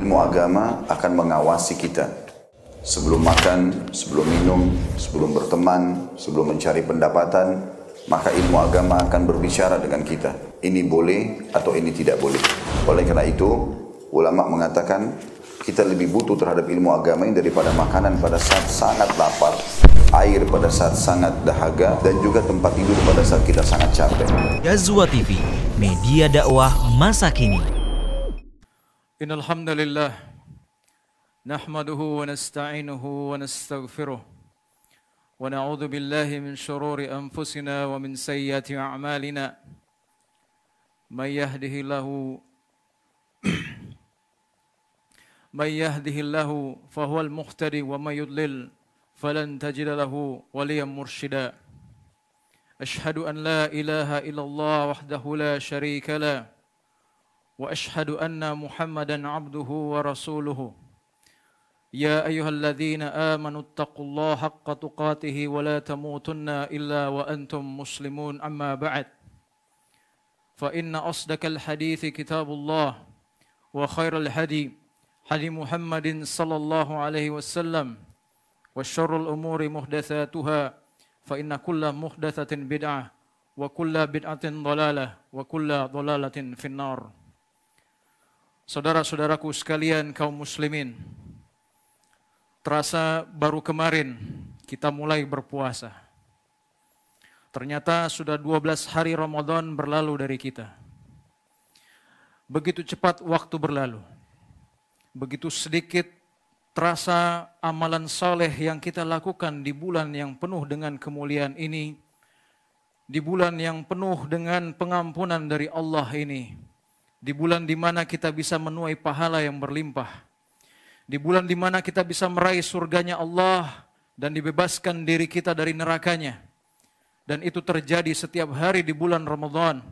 Ilmu agama akan mengawasi kita. Sebelum makan, sebelum minum, sebelum berteman, sebelum mencari pendapatan, maka ilmu agama akan berbicara dengan kita. Ini boleh atau ini tidak boleh. Oleh karena itu, ulama mengatakan kita lebih butuh terhadap ilmu agama ini daripada makanan pada saat sangat lapar, air pada saat sangat dahaga, dan juga tempat tidur pada saat kita sangat capek. Ghazwa TV, media dakwah masa kini. Innal hamdalillah nahmaduhu wa nasta'inuhu wa nastaghfiruh wa na'udzu billahi min shururi anfusina wa min sayyiati a'malina. May yahdihillahu fahuwal muhtadi wa may yudlil falan tajida lahu waliyan mursyida. Ashhadu an la ilaha illallah wahdahu la syarika lah wa ashhadu anna Muhammadan abduhu wa rasuluhu. Ya ayyuhalladzina amanu taqullaha haqqa tuqatih wa la tamutunna illa wa antum muslimun, amma ba'd. Fa inna asdaqal hadithi kitabullah wa khairal hadi Muhammadin sallallahu alaihi wasallam wa syarrul umuri muhdatsatuha fa inna kulla muhdatsatin bid'ah wa kulla bid'atin dhalalah wa kulla dhalalatin finnar. Saudara-saudaraku sekalian kaum muslimin, terasa baru kemarin kita mulai berpuasa. Ternyata sudah 12 hari Ramadan berlalu dari kita. Begitu cepat waktu berlalu. Begitu sedikit terasa amalan soleh yang kita lakukan di bulan yang penuh dengan kemuliaan ini, di bulan yang penuh dengan pengampunan dari Allah ini, di bulan di mana kita bisa menuai pahala yang berlimpah, di bulan di mana kita bisa meraih surganya Allah dan dibebaskan diri kita dari nerakanya. Dan itu terjadi setiap hari di bulan Ramadan.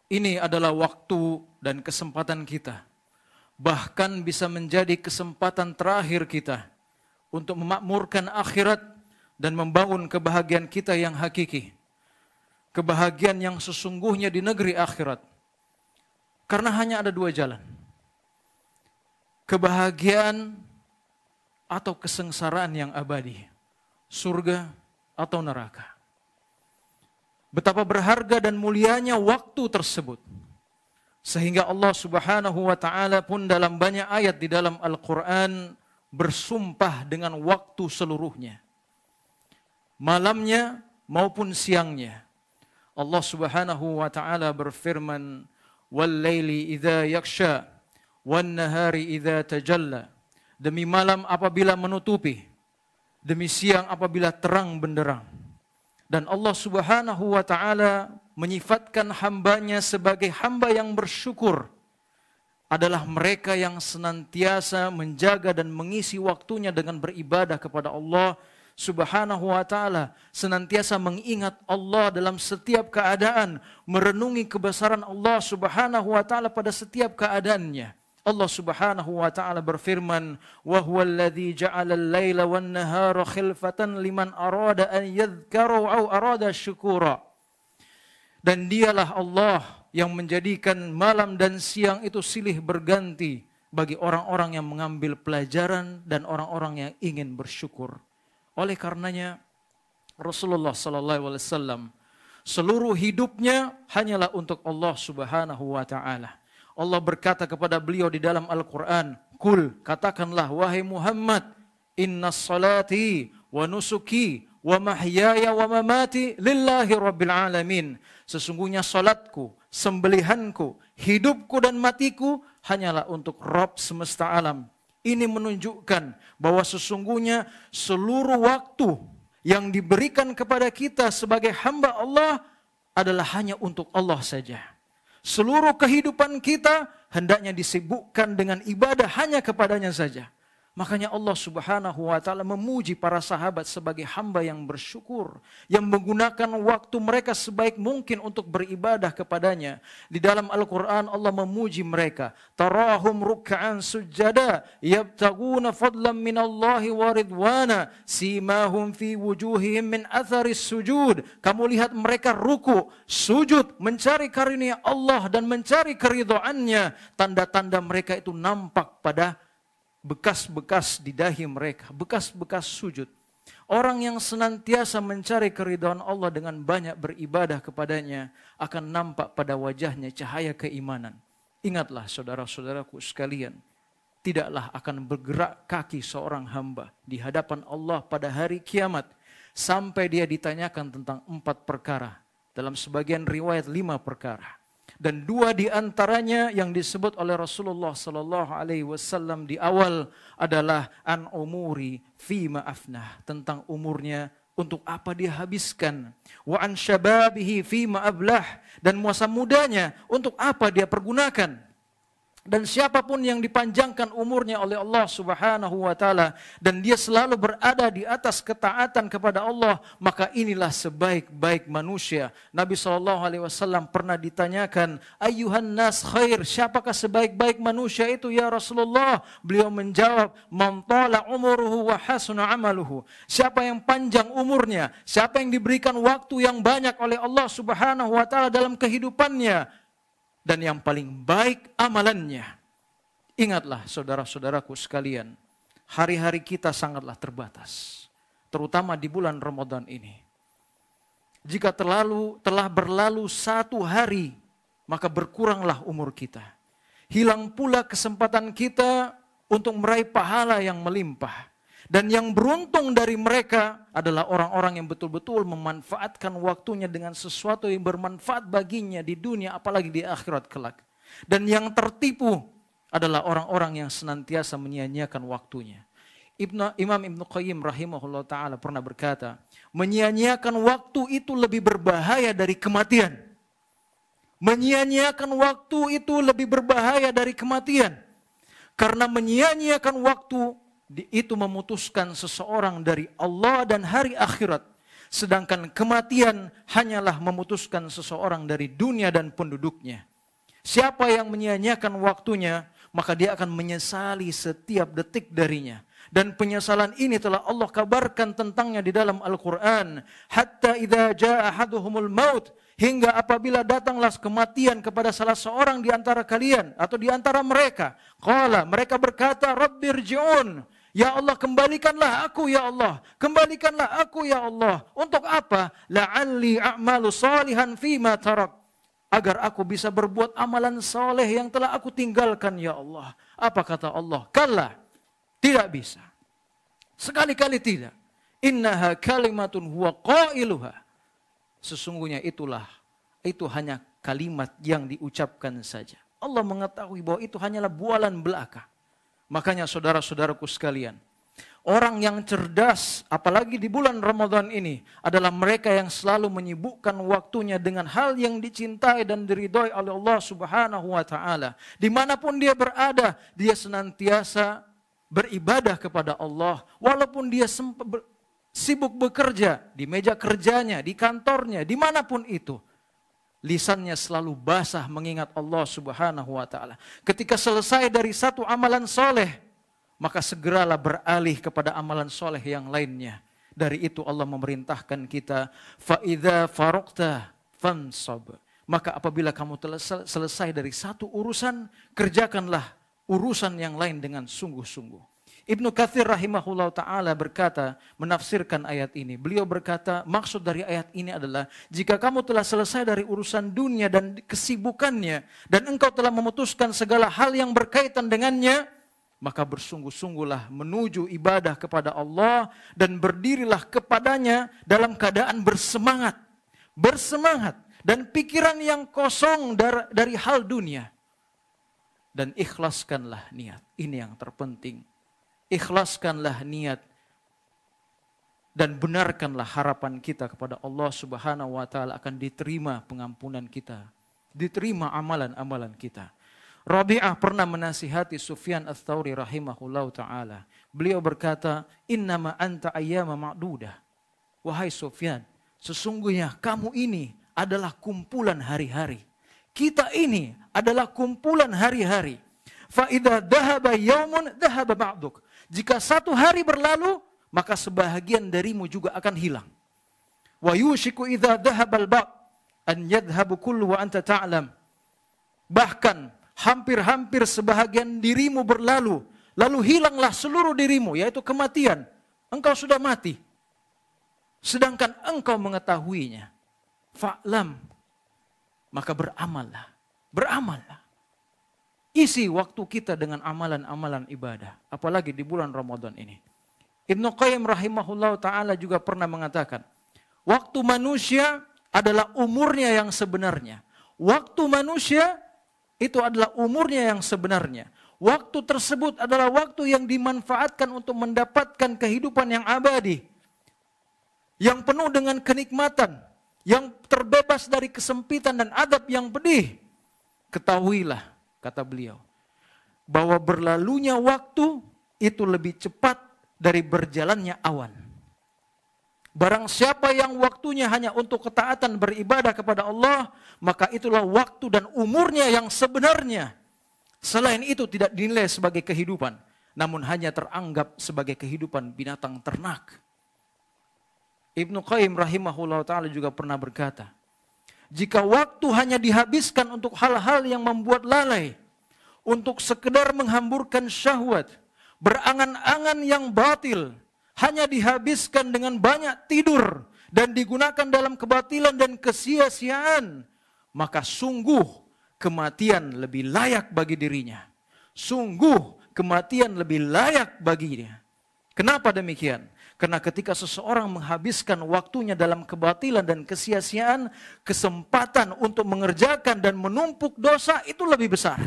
Ini adalah waktu dan kesempatan kita, bahkan bisa menjadi kesempatan terakhir kita untuk memakmurkan akhirat dan membangun kebahagiaan kita yang hakiki, kebahagiaan yang sesungguhnya di negeri akhirat. Karena hanya ada dua jalan, kebahagiaan atau kesengsaraan yang abadi, surga atau neraka. Betapa berharga dan mulianya waktu tersebut, sehingga Allah Subhanahu wa ta'ala pun dalam banyak ayat di dalam Al-Quran bersumpah dengan waktu seluruhnya, malamnya maupun siangnya. Allah Subhanahu wa ta'ala berfirman, "Wal-laili idza yaksha, wan-nahari idza tajalla." Demi malam apabila menutupi, demi siang apabila terang benderang. Dan Allah Subhanahu wa ta'ala menyifatkan hambanya sebagai hamba yang bersyukur adalah mereka yang senantiasa menjaga dan mengisi waktunya dengan beribadah kepada Allah Subhanahu wa ta'ala, senantiasa mengingat Allah dalam setiap keadaan, merenungi kebesaran Allah Subhanahu wa ta'ala pada setiap keadaannya. Allah Subhanahu wa ta'ala berfirman, "Wa huwal ladzi ja'ala al-laila wan-nahara khilfatan liman arada an yadhkara aw arada syukura." Dan dialah Allah yang menjadikan malam dan siang itu silih berganti bagi orang-orang yang mengambil pelajaran dan orang-orang yang ingin bersyukur. Oleh karenanya Rasulullah sallallahu alaihi wasallam seluruh hidupnya hanyalah untuk Allah Subhanahu wa ta'ala. Allah berkata kepada beliau di dalam Al-Quran, "Kul," katakanlah wahai Muhammad, "Inna salati wa nusuki wa mahyaya wa mamati lillahi rabbil alamin." Sesungguhnya salatku, sembelihanku, hidupku dan matiku hanyalah untuk Rabb semesta alam. Ini menunjukkan bahwa sesungguhnya seluruh waktu yang diberikan kepada kita sebagai hamba Allah adalah hanya untuk Allah saja. Seluruh kehidupan kita hendaknya disibukkan dengan ibadah hanya kepadanya saja. Makanya Allah Subhanahu wa taala memuji para sahabat sebagai hamba yang bersyukur, yang menggunakan waktu mereka sebaik mungkin untuk beribadah kepadanya. Di dalam Al-Qur'an Allah memuji mereka, tarahum ruk'an sujada yabtaguna fadlan minallahi wa ridwana simahum fi wujuhihim min atharis sujud. Kamu lihat mereka ruku, sujud, mencari karunia Allah dan mencari keridhaannya. Tanda-tanda mereka itu nampak pada bekas-bekas di dahi mereka, bekas-bekas sujud. Orang yang senantiasa mencari keridhaan Allah dengan banyak beribadah kepadanya akan nampak pada wajahnya cahaya keimanan. Ingatlah saudara-saudaraku sekalian, tidaklah akan bergerak kaki seorang hamba di hadapan Allah pada hari kiamat sampai dia ditanyakan tentang 4 perkara. Dalam sebagian riwayat 5 perkara. Dan 2 di antaranya yang disebut oleh Rasulullah sallallahu alaihi wasallam di awal adalah an umuri fima afnah, tentang umurnya untuk apa dia habiskan, wa an syababihi fima ablah, dan masa mudanya untuk apa dia pergunakan. Dan siapapun yang dipanjangkan umurnya oleh Allah Subhanahu wa taala dan dia selalu berada di atas ketaatan kepada Allah, maka inilah sebaik-baik manusia. Nabi SAW pernah ditanyakan, ayyuhan nas khair, siapakah sebaik-baik manusia itu ya Rasulullah? Beliau menjawab, man tala umuruhu wa hasuna amaluhu. Siapa yang panjang umurnya, siapa yang diberikan waktu yang banyak oleh Allah Subhanahu wa taala dalam kehidupannya, dan yang paling baik amalannya. Ingatlah saudara-saudaraku sekalian, hari-hari kita sangatlah terbatas. Terutama di bulan Ramadan ini. Jika telah berlalu 1 hari, maka berkuranglah umur kita. Hilang pula kesempatan kita untuk meraih pahala yang melimpah. Dan yang beruntung dari mereka adalah orang-orang yang betul-betul memanfaatkan waktunya dengan sesuatu yang bermanfaat baginya di dunia, apalagi di akhirat kelak. Dan yang tertipu adalah orang-orang yang senantiasa menyia-nyiakan waktunya. Imam Ibnu Qayyim rahimahullah ta'ala pernah berkata, menyia-nyiakan waktu itu lebih berbahaya dari kematian. Menyia-nyiakan waktu itu lebih berbahaya dari kematian. Karena menyia-nyiakan waktu itu memutuskan seseorang dari Allah dan hari akhirat. Sedangkan kematian hanyalah memutuskan seseorang dari dunia dan penduduknya. Siapa yang menyia-nyiakan waktunya, maka dia akan menyesali setiap detik darinya. Dan penyesalan ini telah Allah kabarkan tentangnya di dalam Al-Quran. Hatta idza jaa ahaduhumul maut, hingga apabila datanglah kematian kepada salah seorang di antara kalian atau di antara mereka. Qala, mereka berkata, Rabbirji'un. Ya Allah, kembalikanlah aku ya Allah. Kembalikanlah aku ya Allah. Untuk apa? La'alli a'malu salihan fima tarak. Agar aku bisa berbuat amalan soleh yang telah aku tinggalkan ya Allah. Apa kata Allah? Kalla. Tidak bisa. Sekali-kali tidak. Innaha kalimatun huwa qailuha. Sesungguhnya itu hanya kalimat yang diucapkan saja. Allah mengetahui bahwa itu hanyalah bualan belaka. Makanya saudara-saudaraku sekalian, orang yang cerdas, apalagi di bulan Ramadan ini, adalah mereka yang selalu menyibukkan waktunya dengan hal yang dicintai dan diridhoi oleh Allah Subhanahu wa ta'ala. Dimanapun dia berada, dia senantiasa beribadah kepada Allah. Walaupun dia sibuk bekerja, di meja kerjanya, di kantornya, dimanapun itu. Lisannya selalu basah mengingat Allah Subhanahu wa ta'ala. Ketika selesai dari satu amalan soleh, maka segeralah beralih kepada amalan soleh yang lainnya. Dari itu Allah memerintahkan kita, فَإِذَا فَرُقْتَ فَانْصَبْ. Maka apabila kamu telah selesai dari satu urusan, kerjakanlah urusan yang lain dengan sungguh-sungguh. Ibnu Katsir rahimahullah ta'ala berkata, menafsirkan ayat ini. Beliau berkata, maksud dari ayat ini adalah, jika kamu telah selesai dari urusan dunia dan kesibukannya, dan engkau telah memutuskan segala hal yang berkaitan dengannya, maka bersungguh-sungguhlah menuju ibadah kepada Allah, dan berdirilah kepadanya dalam keadaan bersemangat. Bersemangat, dan pikiran yang kosong dari hal dunia. Dan ikhlaskanlah niat. Ini yang terpenting. Ikhlaskanlah niat dan benarkanlah harapan kita kepada Allah Subhanahu wa ta'ala akan diterima pengampunan kita, diterima amalan-amalan kita. Rabi'ah pernah menasihati Sufyan Ats-Tsauri rahimahullahu ta'ala. Beliau berkata, innama anta ayyama ma'dudah. Wahai Sufyan, sesungguhnya kamu ini adalah kumpulan hari-hari. Kita ini adalah kumpulan hari-hari. Fa idza dhahaba yaumun dhahaba ba'duk. Jika satu hari berlalu, maka sebahagian darimu juga akan hilang. Wa yushiku idza dhahabal ba' an yadhhabu kullu wa anta ta'lam. Bahkan hampir-hampir sebahagian dirimu berlalu, lalu hilanglah seluruh dirimu, yaitu kematian. Engkau sudah mati. Sedangkan engkau mengetahuinya. Fa'lam. Maka beramallah. Beramallah. Isi waktu kita dengan amalan-amalan ibadah. Apalagi di bulan Ramadan ini. Ibnu Qayyim rahimahullah ta'ala juga pernah mengatakan, waktu manusia adalah umurnya yang sebenarnya. Waktu manusia itu adalah umurnya yang sebenarnya. Waktu tersebut adalah waktu yang dimanfaatkan untuk mendapatkan kehidupan yang abadi. Yang penuh dengan kenikmatan. Yang terbebas dari kesempitan dan adab yang pedih. Ketahuilah, kata beliau, bahwa berlalunya waktu itu lebih cepat dari berjalannya awan. Barang siapa yang waktunya hanya untuk ketaatan beribadah kepada Allah, maka itulah waktu dan umurnya yang sebenarnya. Selain itu tidak dinilai sebagai kehidupan, namun hanya teranggap sebagai kehidupan binatang ternak. Ibnu Qayyim rahimahullah ta'ala juga pernah berkata, jika waktu hanya dihabiskan untuk hal-hal yang membuat lalai, untuk sekedar menghamburkan syahwat, berangan-angan yang batil, hanya dihabiskan dengan banyak tidur dan digunakan dalam kebatilan dan kesia-siaan, maka sungguh kematian lebih layak bagi dirinya. Sungguh kematian lebih layak baginya. Kenapa demikian? Karena ketika seseorang menghabiskan waktunya dalam kebatilan dan kesia-siaan, kesempatan untuk mengerjakan dan menumpuk dosa itu lebih besar.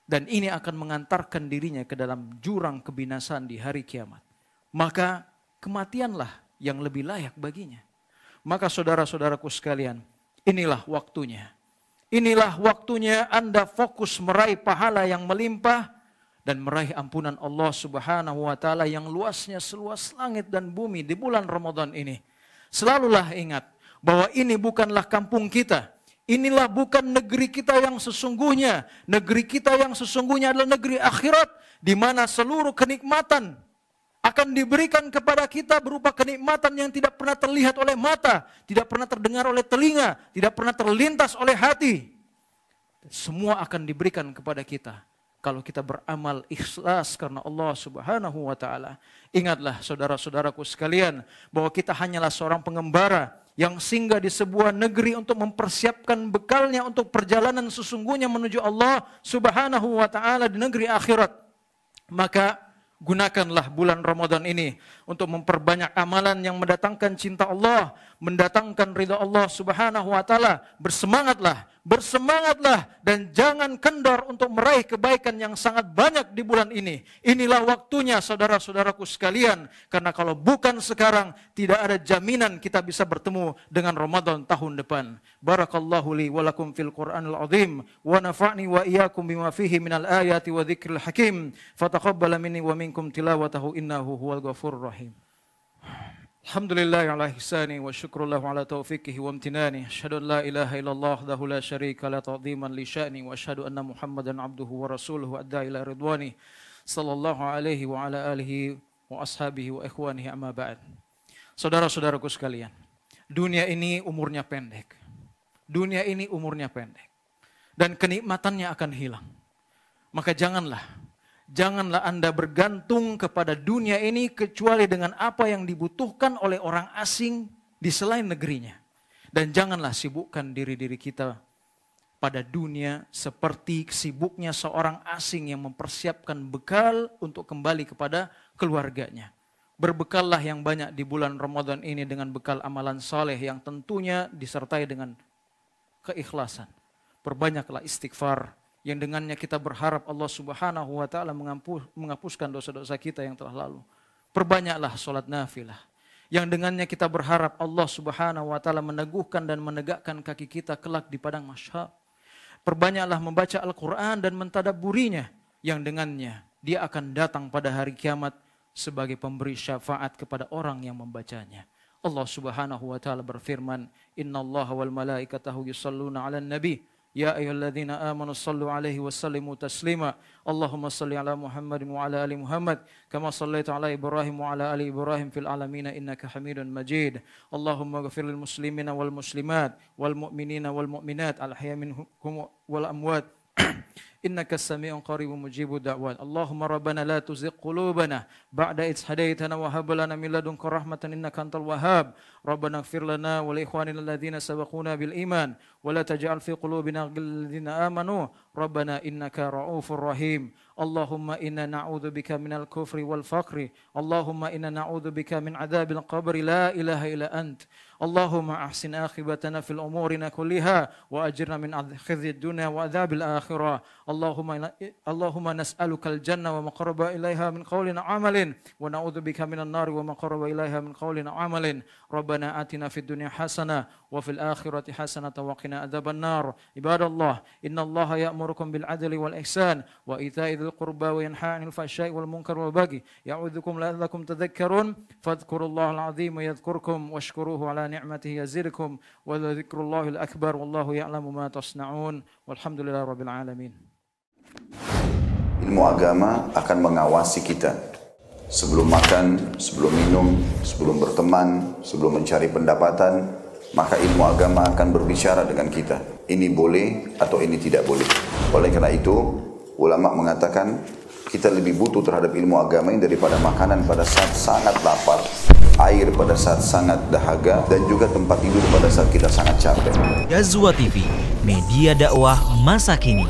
Dan ini akan mengantarkan dirinya ke dalam jurang kebinasaan di hari kiamat. Maka kematianlah yang lebih layak baginya. Maka saudara-saudaraku sekalian, inilah waktunya. Inilah waktunya Anda fokus meraih pahala yang melimpah dan meraih ampunan Allah Subhanahu wa ta'ala yang luasnya seluas langit dan bumi di bulan Ramadan ini. Selalulah ingat bahwa ini bukanlah kampung kita. Inilah bukan negeri kita yang sesungguhnya. Negeri kita yang sesungguhnya adalah negeri akhirat, di mana seluruh kenikmatan akan diberikan kepada kita berupa kenikmatan yang tidak pernah terlihat oleh mata, tidak pernah terdengar oleh telinga, tidak pernah terlintas oleh hati. Semua akan diberikan kepada kita kalau kita beramal ikhlas karena Allah Subhanahu wa ta'ala. Ingatlah saudara-saudaraku sekalian, bahwa kita hanyalah seorang pengembara yang singgah di sebuah negeri untuk mempersiapkan bekalnya untuk perjalanan sesungguhnya menuju Allah Subhanahu wa ta'ala di negeri akhirat. Maka gunakanlah bulan Ramadan ini untuk memperbanyak amalan yang mendatangkan cinta Allah, mendatangkan ridha Allah Subhanahu wa ta'ala. Bersemangatlah dan jangan kendor untuk meraih kebaikan yang sangat banyak di bulan ini. Inilah waktunya saudara-saudaraku sekalian, karena kalau bukan sekarang tidak ada jaminan kita bisa bertemu dengan Ramadan tahun depan. Barakallahu li wa lakum fil Qur'anil azim wa nafa'ni wa iyyakum bima fihi minal ayati wa dzikril hakim. Fataqabbal minni wa minkum tilawatahu innahu huwal ghafurur rahim. Alhamdulillah ala ihsani wa syukrullahu ala taufiqihi wa amtinani. Asyhadu an la ilaha illallah wahdahu la syarika la ta'dhiman li sya'ni wa asyhadu anna Muhammadan abduhu wa rasuluhu adda ila ridwani sallallahu alaihi wa ala alihi wa ashabihi wa ikhwanihi amma ba'd. Saudara-saudaraku sekalian, dunia ini umurnya pendek. Dunia ini umurnya pendek dan kenikmatannya akan hilang. Maka janganlah Anda bergantung kepada dunia ini kecuali dengan apa yang dibutuhkan oleh orang asing di selain negerinya. Dan janganlah sibukkan diri-diri kita pada dunia seperti sibuknya seorang asing yang mempersiapkan bekal untuk kembali kepada keluarganya. Berbekallah yang banyak di bulan Ramadan ini dengan bekal amalan saleh yang tentunya disertai dengan keikhlasan. Perbanyaklah istighfar, yang dengannya kita berharap Allah Subhanahu wa ta'ala menghapuskan dosa-dosa kita yang telah lalu. Perbanyaklah sholat nafilah, yang dengannya kita berharap Allah Subhanahu wa ta'ala meneguhkan dan menegakkan kaki kita kelak di padang mahsyar. Perbanyaklah membaca Al-Quran dan mentadabburinya, yang dengannya dia akan datang pada hari kiamat sebagai pemberi syafaat kepada orang yang membacanya. Allah Subhanahu wa taala berfirman, "Innallaha wal malaikatahu yusholluna 'alan nabi, ya ayyuhalladzina amanu shallu 'alaihi wa sallimu taslima. Allahumma shalli 'ala Muhammadin wa 'ala ali Muhammad kama shallaita 'ala Ibrahim wa 'ala ali Ibrahim fil 'alamin innaka Hamidun Majid. Allahumma ighfir lil muslimina wal muslimat wal mu'minina wal mu'minat al ahya minhum wal amwat." إنك السميع قريب مجيب الدعوات. اللهم ربنا لا تزغ قلوبنا بعد إذ هديتنا وهب لنا من لدنك رحمة إنك أنت الوهاب. ربنا اغفر لنا ولإخواننا الذين سبقونا بالإيمان ولا تجعل في قلوبنا غلا للذين آمنوا ربنا إنك رؤوف رحيم. اللهم إنا نعوذ بك من الكفر والفقر. اللهم إنا نعوذ بك من عذاب القبر لا إله إلا أنت. اللهم أحسن عاقبتنا في الأمورنا كلها وأجرنا من خزي الدنيا وعذاب الآخرة. اللهم نسألك الجنة وما قرب إليها من قول عمل ونعوذ بك من النار وما قرب إليها من قول عمل. ربنا آتنا في الدنيا حسنة وفي الآخرة حسنة وقنا عذاب النار. عباد الله إن الله يأمركم بالعدل والإحسان وإيتاء ذي القربى وينهى عن الفحشاء والمنكر والبغي يعظكم لعلكم تذكرون. فاذكروا الله العظيم يذكركم واشكروه على نعمته يزدكم ولذكر الله الأكبر والله يعلم ما تصنعون والحمد لله رب العالمين. Ilmu agama akan mengawasi kita sebelum makan, sebelum minum, sebelum berteman, sebelum mencari pendapatan. Maka ilmu agama akan berbicara dengan kita. Ini boleh atau ini tidak boleh. Oleh karena itu, ulama mengatakan kita lebih butuh terhadap ilmu agama ini daripada makanan pada saat sangat lapar, air pada saat sangat dahaga, dan juga tempat tidur pada saat kita sangat capek. Ghazwa TV, media dakwah masa kini.